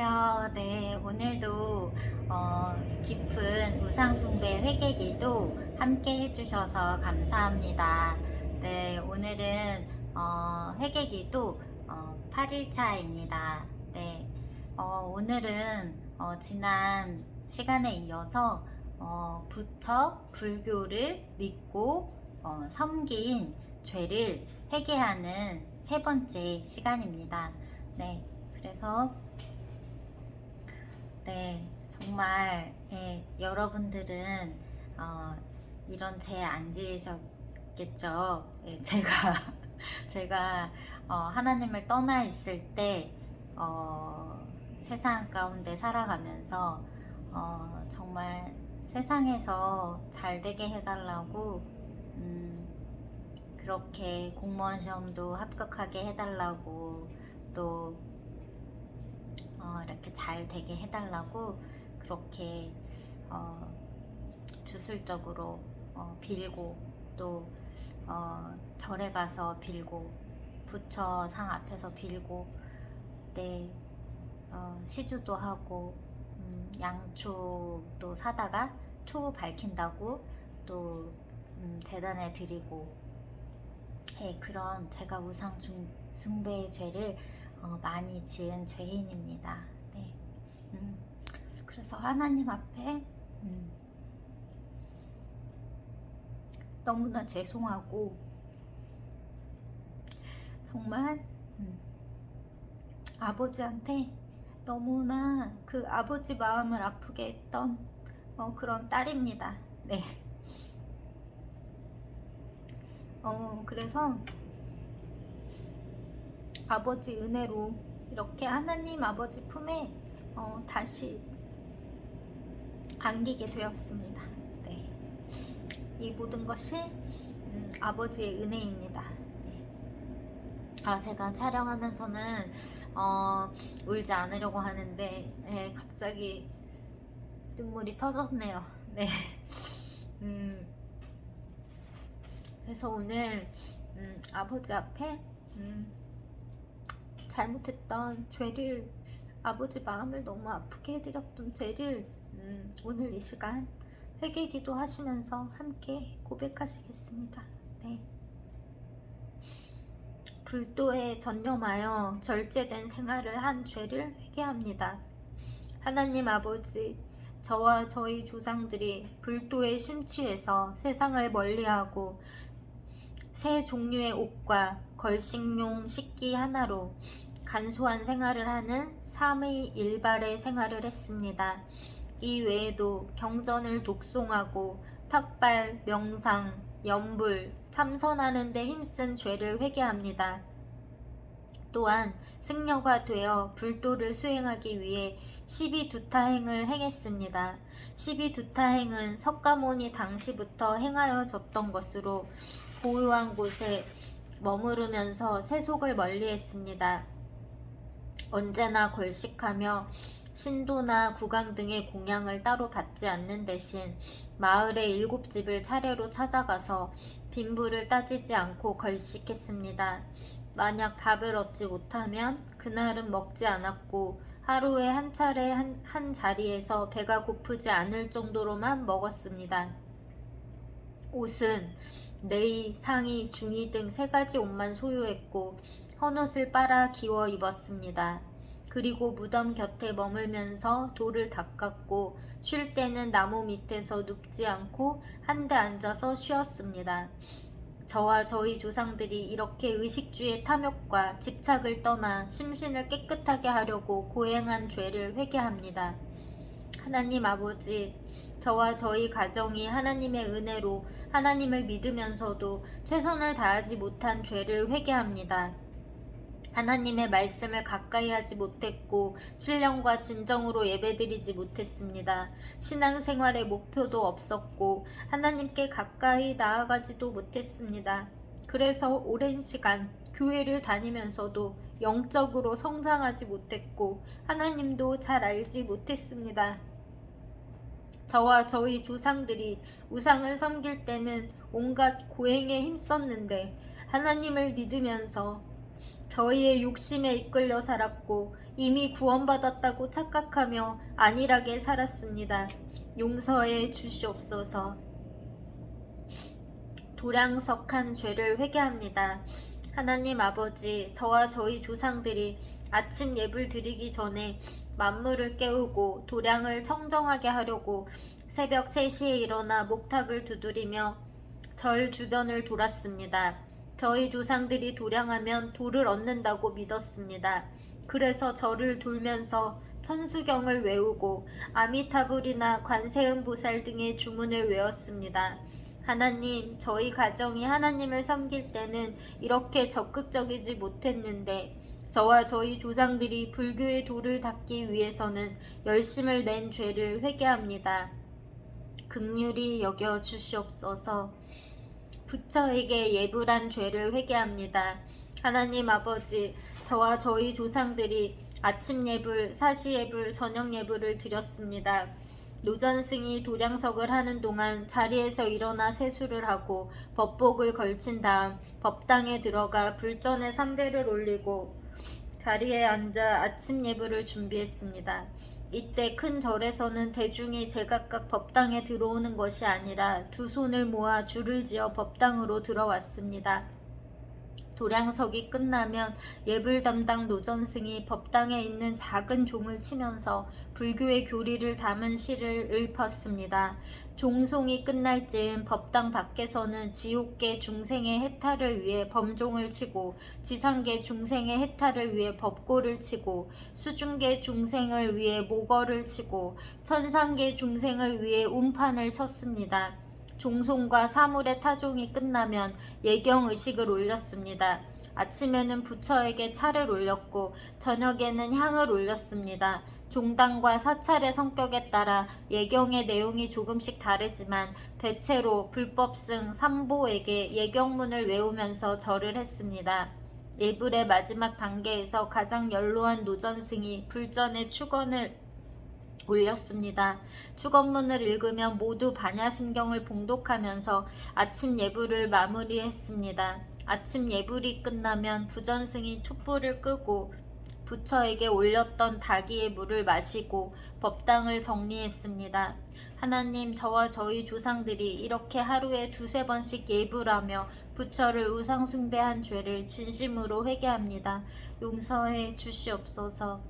안녕하세요. 네, 오늘도 깊은 우상숭배 회개기도 함께 해주셔서 감사합니다. 네, 오늘은 회개기도 8일차입니다. 네, 오늘은 지난 시간에 이어서 부처 불교를 믿고 섬긴 죄를 회개하는 세 번째 시간입니다. 네, 그래서 네, 정말 여러분들은 이런 죄 안 지으셨겠죠. 제가 하나님을 떠나 있을 때 세상 가운데 살아가면서 정말 세상에서 잘 되게 해달라고 그렇게 공무원 시험도 합격하게 해달라고 또 이렇게 잘 되게 해달라고 그렇게 주술적으로 빌고 또 절에 가서 빌고 부처 상 앞에서 빌고 네, 시주도 하고 양초도 사다가 초 밝힌다고 또 재단에 드리고 그런 제가 우상 숭배의 죄를 많이 지은 죄인입니다. 네. 그래서 하나님 앞에 너무나 죄송하고 정말 아버지한테 너무나 그 아버지 마음을 아프게 했던 그런 딸입니다. 네. 그래서 아버지 은혜로 이렇게 하나님 아버지 품에 다시 안기게 되었습니다. 네. 이 모든 것이 아버지의 은혜입니다. 네. 제가 촬영하면서는 울지 않으려고 하는데 갑자기 눈물이 터졌네요. 네. 그래서 오늘 아버지 앞에 잘못했던 죄를 아버지 마음을 너무 아프게 해드렸던 죄를 오늘 이 시간 회개기도 하시면서 함께 고백하시겠습니다. 네. 불도에 전념하여 절제된 생활을 한 죄를 회개합니다. 하나님 아버지, 저와 저희 조상들이 불도에 심취해서 세상을 멀리하고 새 종류의 옷과 걸식용 식기 하나로 간소한 생활을 하는 삶의 일발의 생활을 했습니다. 이 외에도 경전을 독송하고 탁발, 명상, 염불, 참선하는 데 힘쓴 죄를 회개합니다. 또한 승려가 되어 불도를 수행하기 위해 십이두타행을 행했습니다. 십이두타행은 석가모니 당시부터 행하여졌던 것으로 고요한 곳에 머무르면서 세속을 멀리했습니다. 언제나 걸식하며 신도나 구강 등의 공양을 따로 받지 않는 대신 마을의 7집을 차례로 찾아가서 빈부를 따지지 않고 걸식했습니다. 만약 밥을 얻지 못하면 그날은 먹지 않았고 하루에 한 차례 한 자리에서 배가 고프지 않을 정도로만 먹었습니다. 옷은 내의, 상의, 중의 등 3가지 옷만 소유했고 헌옷을 빨아 기워 입었습니다. 그리고 무덤 곁에 머물면서 돌을 닦았고 쉴 때는 나무 밑에서 눕지 않고 한데 앉아서 쉬었습니다. 저와 저희 조상들이 이렇게 의식주의 탐욕과 집착을 떠나 심신을 깨끗하게 하려고 고행한 죄를 회개합니다. 하나님 아버지, 저와 저희 가정이 하나님의 은혜로 하나님을 믿으면서도 최선을 다하지 못한 죄를 회개합니다. 하나님의 말씀을 가까이 하지 못했고 신령과 진정으로 예배드리지 못했습니다. 신앙생활의 목표도 없었고 하나님께 가까이 나아가지도 못했습니다. 그래서 오랜 시간 교회를 다니면서도 영적으로 성장하지 못했고 하나님도 잘 알지 못했습니다. 저와 저희 조상들이 우상을 섬길 때는 온갖 고행에 힘썼는데 하나님을 믿으면서 저희의 욕심에 이끌려 살았고 이미 구원받았다고 착각하며 안일하게 살았습니다. 용서해 주시옵소서. 도량석한 죄를 회개합니다. 하나님 아버지, 저와 저희 조상들이 아침 예불 드리기 전에 만물을 깨우고 도량을 청정하게 하려고 새벽 3시에 일어나 목탁을 두드리며 절 주변을 돌았습니다. 저희 조상들이 도량하면 돌을 얻는다고 믿었습니다. 그래서 절을 돌면서 천수경을 외우고 아미타불이나 관세음보살 등의 주문을 외웠습니다. 하나님, 저희 가정이 하나님을 섬길 때는 이렇게 적극적이지 못했는데 저와 저희 조상들이 불교의 도를 닦기 위해서는 열심을 낸 죄를 회개합니다. 긍휼히 여겨 주시옵소서. 부처에게 예불한 죄를 회개합니다. 하나님 아버지, 저와 저희 조상들이 아침 예불, 사시 예불, 저녁 예불을 드렸습니다. 노전승이 도량석을 하는 동안 자리에서 일어나 세수를 하고 법복을 걸친 다음 법당에 들어가 불전에 삼배를 올리고 자리에 앉아 아침 예불을 준비했습니다. 이때 큰 절에서는 대중이 제각각 법당에 들어오는 것이 아니라 두 손을 모아 줄을 지어 법당으로 들어왔습니다. 도량석이 끝나면 예불 담당 노전승이 법당에 있는 작은 종을 치면서 불교의 교리를 담은 시를 읊었습니다. 종송이 끝날 즈음 법당 밖에서는 지옥계 중생의 해탈을 위해 범종을 치고 지상계 중생의 해탈을 위해 법고를 치고 수중계 중생을 위해 모거를 치고 천상계 중생을 위해 운판을 쳤습니다. 종송과 사물의 타종이 끝나면 예경의식을 올렸습니다. 아침에는 부처에게 차를 올렸고 저녁에는 향을 올렸습니다. 종당과 사찰의 성격에 따라 예경의 내용이 조금씩 다르지만 대체로 불법승 삼보에게 예경문을 외우면서 절을 했습니다. 예불의 마지막 단계에서 가장 연로한 노전승이 불전의 축원을 올렸습니다. 축원문을 읽으면 모두 반야심경을 봉독하면서 아침 예불을 마무리했습니다. 아침 예불이 끝나면 부전승이 촛불을 끄고 부처에게 올렸던 다기의 물을 마시고 법당을 정리했습니다. 하나님, 저와 저희 조상들이 이렇게 하루에 2-3번씩 예불하며 부처를 우상숭배한 죄를 진심으로 회개합니다. 용서해 주시옵소서.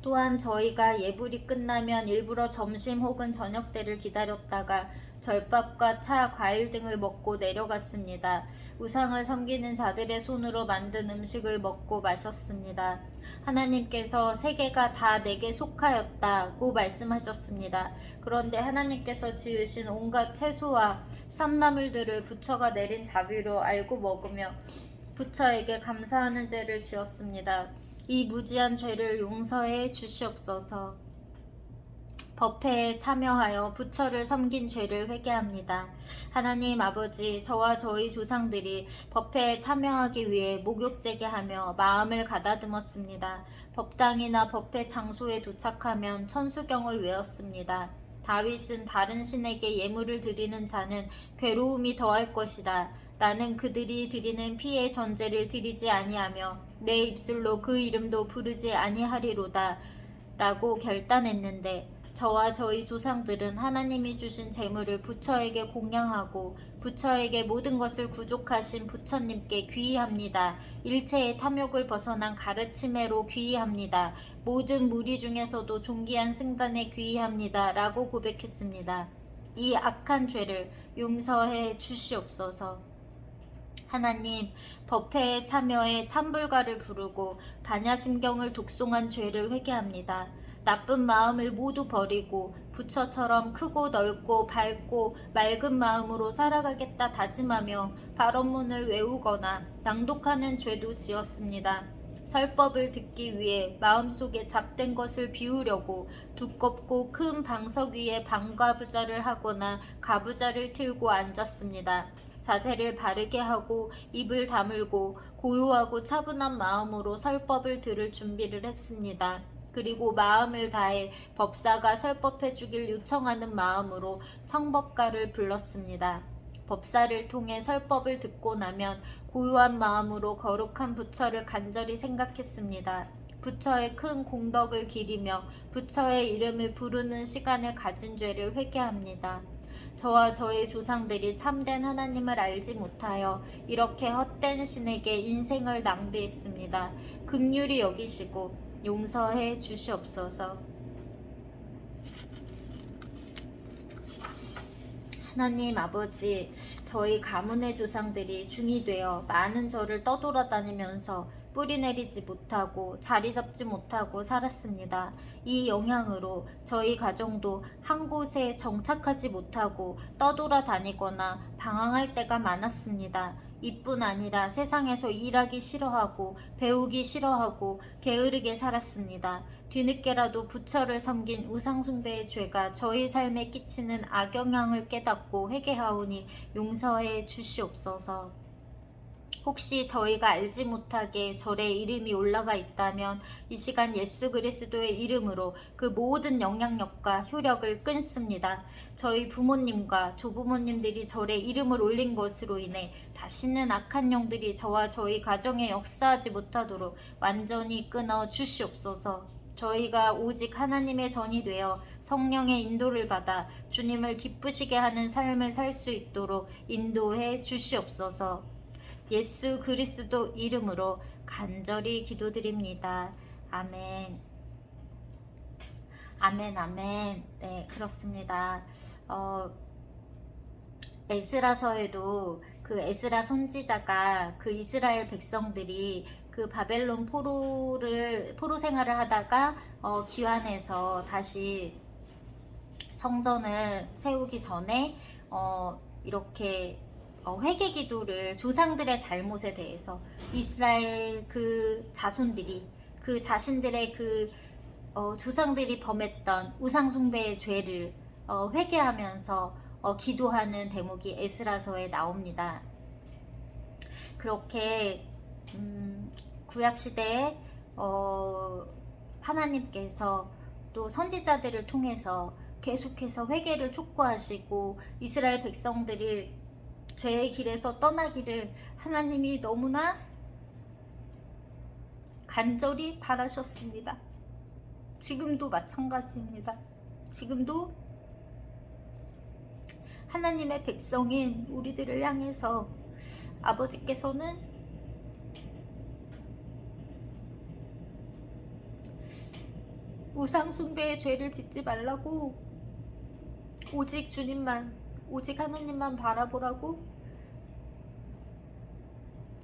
또한 저희가 예불이 끝나면 일부러 점심 혹은 저녁 때를 기다렸다가 절밥과 차, 과일 등을 먹고 내려갔습니다. 우상을 섬기는 자들의 손으로 만든 음식을 먹고 마셨습니다. 하나님께서 세계가 다 내게 속하였다고 말씀하셨습니다. 그런데 하나님께서 지으신 온갖 채소와 쌈나물들을 부처가 내린 자비로 알고 먹으며 부처에게 감사하는 죄를 지었습니다. 이 무지한 죄를 용서해 주시옵소서. 법회에 참여하여 부처를 섬긴 죄를 회개합니다. 하나님 아버지, 저와 저희 조상들이 법회에 참여하기 위해 목욕제게하며 마음을 가다듬었습니다. 법당이나 법회 장소에 도착하면 천수경을 외웠습니다. 다윗은 다른 신에게 예물을 드리는 자는 괴로움이 더할 것이라. 나는 그들이 드리는 피의 전제를 드리지 아니하며 내 입술로 그 이름도 부르지 아니하리로다 라고 결단했는데 저와 저희 조상들은 하나님이 주신 재물을 부처에게 공양하고 부처에게 모든 것을 구족하신 부처님께 귀의합니다. 일체의 탐욕을 벗어난 가르침에로 귀의합니다. 모든 무리 중에서도 존귀한 승단에 귀의합니다. 라고 고백했습니다. 이 악한 죄를 용서해 주시옵소서. 하나님, 법회에 참여해 참불가를 부르고 반야심경을 독송한 죄를 회개합니다. 나쁜 마음을 모두 버리고 부처처럼 크고 넓고 밝고 맑은 마음으로 살아가겠다 다짐하며 발언문을 외우거나 낭독하는 죄도 지었습니다. 설법을 듣기 위해 마음속에 잡된 것을 비우려고 두껍고 큰 방석 위에 방가부좌를 하거나 가부좌를 틀고 앉았습니다. 자세를 바르게 하고 입을 다물고 고요하고 차분한 마음으로 설법을 들을 준비를 했습니다. 그리고 마음을 다해 법사가 설법해 주길 요청하는 마음으로 청법가를 불렀습니다. 법사를 통해 설법을 듣고 나면 고요한 마음으로 거룩한 부처를 간절히 생각했습니다. 부처의 큰 공덕을 기리며 부처의 이름을 부르는 시간을 가진 죄를 회개합니다. 저와 저의 조상들이 참된 하나님을 알지 못하여 이렇게 헛된 신에게 인생을 낭비했습니다. 긍휼히 여기시고 용서해 주시옵소서. 하나님 아버지, 저희 가문의 조상들이 중이 되어 많은 절을 떠돌아다니면서 뿌리 내리지 못하고 자리 잡지 못하고 살았습니다. 이 영향으로 저희 가정도 한 곳에 정착하지 못하고 떠돌아다니거나 방황할 때가 많았습니다. 이뿐 아니라 세상에서 일하기 싫어하고 배우기 싫어하고 게으르게 살았습니다. 뒤늦게라도 부처를 섬긴 우상숭배의 죄가 저희 삶에 끼치는 악영향을 깨닫고 회개하오니 용서해 주시옵소서. 혹시 저희가 알지 못하게 절에 이름이 올라가 있다면 이 시간 예수 그리스도의 이름으로 그 모든 영향력과 효력을 끊습니다. 저희 부모님과 조부모님들이 절에 이름을 올린 것으로 인해 다시는 악한 영들이 저와 저희 가정에 역사하지 못하도록 완전히 끊어 주시옵소서. 저희가 오직 하나님의 전이 되어 성령의 인도를 받아 주님을 기쁘시게 하는 삶을 살 수 있도록 인도해 주시옵소서. 예수 그리스도 이름으로 간절히 기도드립니다. 아멘. 아멘, 아멘. 네, 그렇습니다. 에스라서에도 그 에스라 선지자가 그 이스라엘 백성들이 그 바벨론 포로 생활을 하다가 귀환해서 다시 성전을 세우기 전에 이렇게 회개 기도를 조상들의 잘못에 대해서 이스라엘 그 자손들이 그 자신들의 그 조상들이 범했던 우상숭배의 죄를 회개하면서 기도하는 대목이 에스라서에 나옵니다. 그렇게 구약시대에 하나님께서 또 선지자들을 통해서 계속해서 회개를 촉구하시고 이스라엘 백성들이 죄의 길에서 떠나기를 하나님이 너무나 간절히 바라셨습니다. 지금도 마찬가지입니다. 지금도 하나님의 백성인 우리들을 향해서 아버지께서는 우상숭배의 죄를 짓지 말라고 오직 주님만 오직 하나님만 바라보라고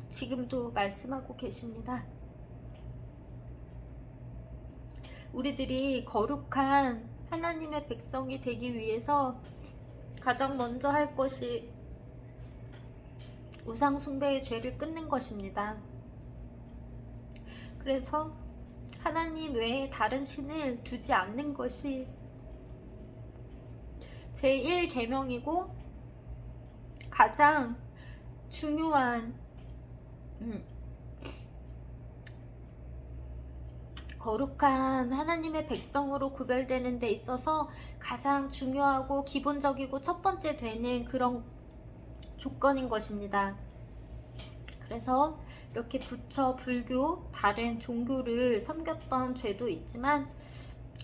지금도 말씀하고 계십니다. 우리들이 거룩한 하나님의 백성이 되기 위해서 가장 먼저 할 것이 우상숭배의 죄를 끊는 것입니다. 그래서 하나님 외에 다른 신을 두지 않는 것이 제1계명이고 가장 중요한 거룩한 하나님의 백성으로 구별되는 데 있어서 가장 중요하고 기본적이고 첫 번째 되는 그런 조건인 것입니다. 그래서 이렇게 부처, 불교, 다른 종교를 섬겼던 죄도 있지만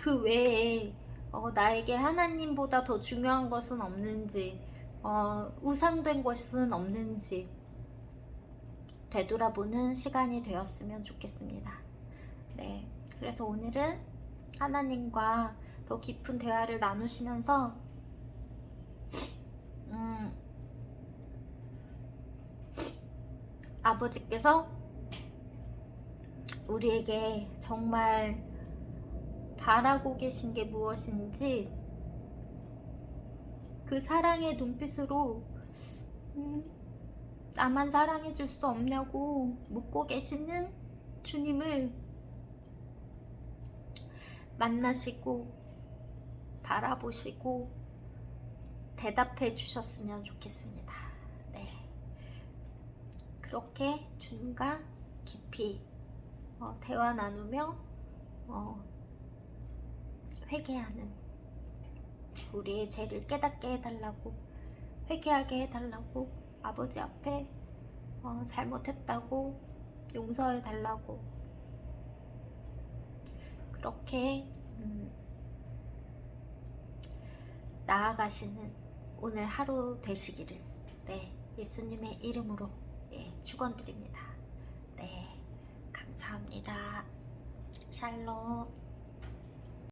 그 외에 나에게 하나님보다 더 중요한 것은 없는지 우상된 것은 없는지 되돌아보는 시간이 되었으면 좋겠습니다. 네, 그래서 오늘은 하나님과 더 깊은 대화를 나누시면서 아버지께서 우리에게 정말 바라고 계신 게 무엇인지 그 사랑의 눈빛으로 나만 사랑해 줄 수 없냐고 묻고 계시는 주님을 만나시고 바라보시고 대답해 주셨으면 좋겠습니다. 네, 그렇게 주님과 깊이 대화 나누며 회개하는 우리의 죄를 깨닫게 해달라고 회개하게 해달라고, 아버지 앞에 잘못했다고 용서해달라고, 그렇게 나아가시는 오늘 하루 되시기를, 네, 예수님의 이름으로 축원드립니다. 네, 감사합니다. 샬롬.